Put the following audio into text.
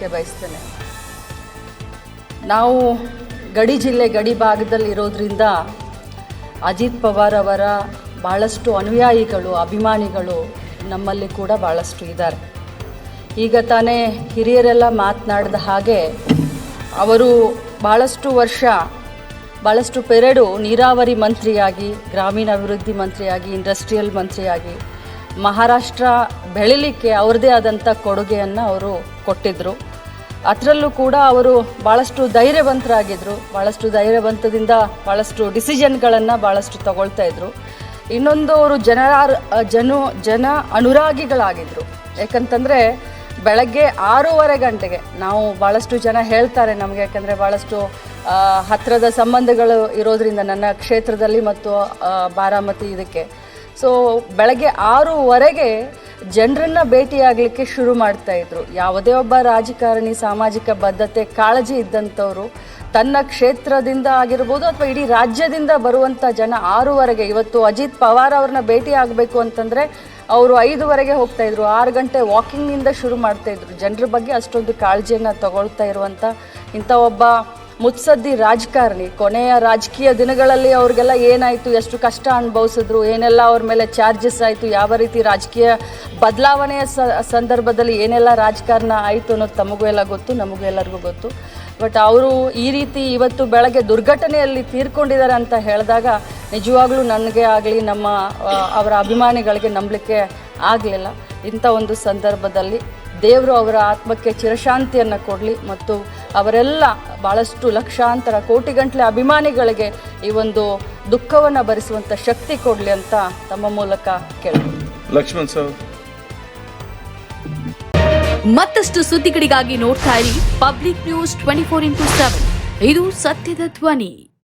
ಹೇಳಲಿಕ್ಕೆ ಬಯಸ್ತೇನೆ. ನಾವು ಗಡಿ ಜಿಲ್ಲೆ ಗಡಿ ಭಾಗದಲ್ಲಿ ಇರೋದ್ರಿಂದ ಅಜಿತ್ ಪವಾರ್ ಅವರ ಭಾಳಷ್ಟು ಅನುಯಾಯಿಗಳು ಅಭಿಮಾನಿಗಳು ನಮ್ಮಲ್ಲಿ ಕೂಡ ಭಾಳಷ್ಟು ಇದ್ದಾರೆ. ಈಗ ತಾನೇ ಹಿರಿಯರೆಲ್ಲ ಮಾತನಾಡಿದ ಹಾಗೆ ಅವರು ಭಾಳಷ್ಟು ಪೆರಡು ನೀರಾವರಿ ಮಂತ್ರಿಯಾಗಿ, ಗ್ರಾಮೀಣಾಭಿವೃದ್ಧಿ ಮಂತ್ರಿಯಾಗಿ, ಇಂಡಸ್ಟ್ರಿಯಲ್ ಮಂತ್ರಿಯಾಗಿ ಮಹಾರಾಷ್ಟ್ರ ಬೆಳಿಲಿಕ್ಕೆ ಅವ್ರದ್ದೇ ಆದಂಥ ಕೊಡುಗೆಯನ್ನು ಅವರು ಕೊಟ್ಟಿದ್ದರು. ಅದರಲ್ಲೂ ಕೂಡ ಅವರು ಭಾಳಷ್ಟು ಧೈರ್ಯವಂತರಾಗಿದ್ದರು. ಭಾಳಷ್ಟು ಧೈರ್ಯವಂತದಿಂದ ಭಾಳಷ್ಟು ಡಿಸಿಷನ್ಗಳನ್ನು ಭಾಳಷ್ಟು ತಗೊಳ್ತಾ ಇದ್ದರು. ಇನ್ನೊಂದು ಅವರು ಜನ ಅನುರಾಗಿಗಳಾಗಿದ್ದರು. ಯಾಕಂತಂದರೆ ಬೆಳಗ್ಗೆ 6:30 ಗಂಟೆಗೆ ನಾವು ಭಾಳಷ್ಟು ಜನ ಹೇಳ್ತಾರೆ ನಮಗೆ, ಯಾಕಂದರೆ ಭಾಳಷ್ಟು ಹತ್ತಿರದ ಸಂಬಂಧಗಳು ಇರೋದರಿಂದ ನನ್ನ ಕ್ಷೇತ್ರದಲ್ಲಿ ಮತ್ತು ಬಾರಾಮತಿ ಇದಕ್ಕೆ. ಸೊ ಬೆಳಗ್ಗೆ 6:30ಗೆ ಜನರನ್ನು ಭೇಟಿಯಾಗಲಿಕ್ಕೆ ಶುರು ಮಾಡ್ತಾಯಿದ್ರು. ಯಾವುದೇ ಒಬ್ಬ ರಾಜಕಾರಣಿ ಸಾಮಾಜಿಕ ಬದ್ಧತೆ ಕಾಳಜಿ ಇದ್ದಂಥವರು ತನ್ನ ಕ್ಷೇತ್ರದಿಂದ ಆಗಿರ್ಬೋದು ಅಥವಾ ಇಡೀ ರಾಜ್ಯದಿಂದ ಬರುವಂಥ ಜನ 6:30ಗೆ, ಇವತ್ತು ಅಜಿತ್ ಪವಾರ್ ಅವ್ರನ್ನ ಭೇಟಿ ಆಗಬೇಕು ಅಂತಂದರೆ ಅವರು 5:30ಗೆ ಹೋಗ್ತಾಯಿದ್ರು. 6 ಗಂಟೆ ವಾಕಿಂಗ್ನಿಂದ ಶುರು ಮಾಡ್ತಾಯಿದ್ರು. ಜನರ ಬಗ್ಗೆ ಅಷ್ಟೊಂದು ಕಾಳಜಿಯನ್ನು ತಗೊಳ್ತಾ ಇರುವಂಥ ಇಂಥ ಒಬ್ಬ ಮುತ್ಸದ್ದಿ ರಾಜಕಾರಣಿ. ಕೊನೆಯ ರಾಜಕೀಯ ದಿನಗಳಲ್ಲಿ ಅವ್ರಿಗೆಲ್ಲ ಏನಾಯಿತು, ಎಷ್ಟು ಕಷ್ಟ ಅನುಭವಿಸಿದ್ರು, ಏನೆಲ್ಲ ಅವ್ರ ಮೇಲೆ ಚಾರ್ಜಸ್ ಆಯಿತು, ಯಾವ ರೀತಿ ರಾಜಕೀಯ ಬದಲಾವಣೆಯ ಸಂದರ್ಭದಲ್ಲಿ ಏನೆಲ್ಲ ರಾಜಕಾರಣ ಆಯಿತು ಅನ್ನೋದು ತಮಗೂ ಎಲ್ಲ ಗೊತ್ತು, ನಮಗೂ ಎಲ್ಲರಿಗೂ ಗೊತ್ತು. ಬಟ್ ಅವರು ಈ ರೀತಿ ಇವತ್ತು ಬೆಳಗ್ಗೆ ದುರ್ಘಟನೆಯಲ್ಲಿ ತೀರ್ಕೊಂಡಿದ್ದಾರೆ ಅಂತ ಹೇಳಿದಾಗ ನಿಜವಾಗ್ಲೂ ನನಗೆ ಆಗಲಿ ಅವರ ಅಭಿಮಾನಿಗಳಿಗೆ ನಂಬಲಿಕ್ಕೆ ಆಗಲಿಲ್ಲ. ಇಂಥ ಒಂದು ಸಂದರ್ಭದಲ್ಲಿ ದೇವರು ಅವರ ಆತ್ಮಕ್ಕೆ ಚಿರಶಾಂತಿಯನ್ನು ಕೊಡಲಿ ಮತ್ತು ಅವರೆಲ್ಲ ಭಾಳಷ್ಟು ಲಕ್ಷಾಂತರ ಕೋಟಿಗಟ್ಟಲೆ ಅಭಿಮಾನಿಗಳಿಗೆ ಈ ಒಂದು ದುಃಖವನ್ನು ಭರಿಸುವಂಥ ಶಕ್ತಿ ಕೊಡಲಿ ಅಂತ ತಮ್ಮ ಮೂಲಕ ಕೇಳ್ತೀನಿ. ಲಕ್ಷ್ಮಣ್ ಸರ್, ಮತ್ತಷ್ಟು ಸುದ್ದಿಗಳಿಗಾಗಿ ನೋಡ್ತಾ ಇರಿ ಪಬ್ಲಿಕ್ ನ್ಯೂಸ್ 24x7. ಇದು ಸತ್ಯದ ಧ್ವನಿ.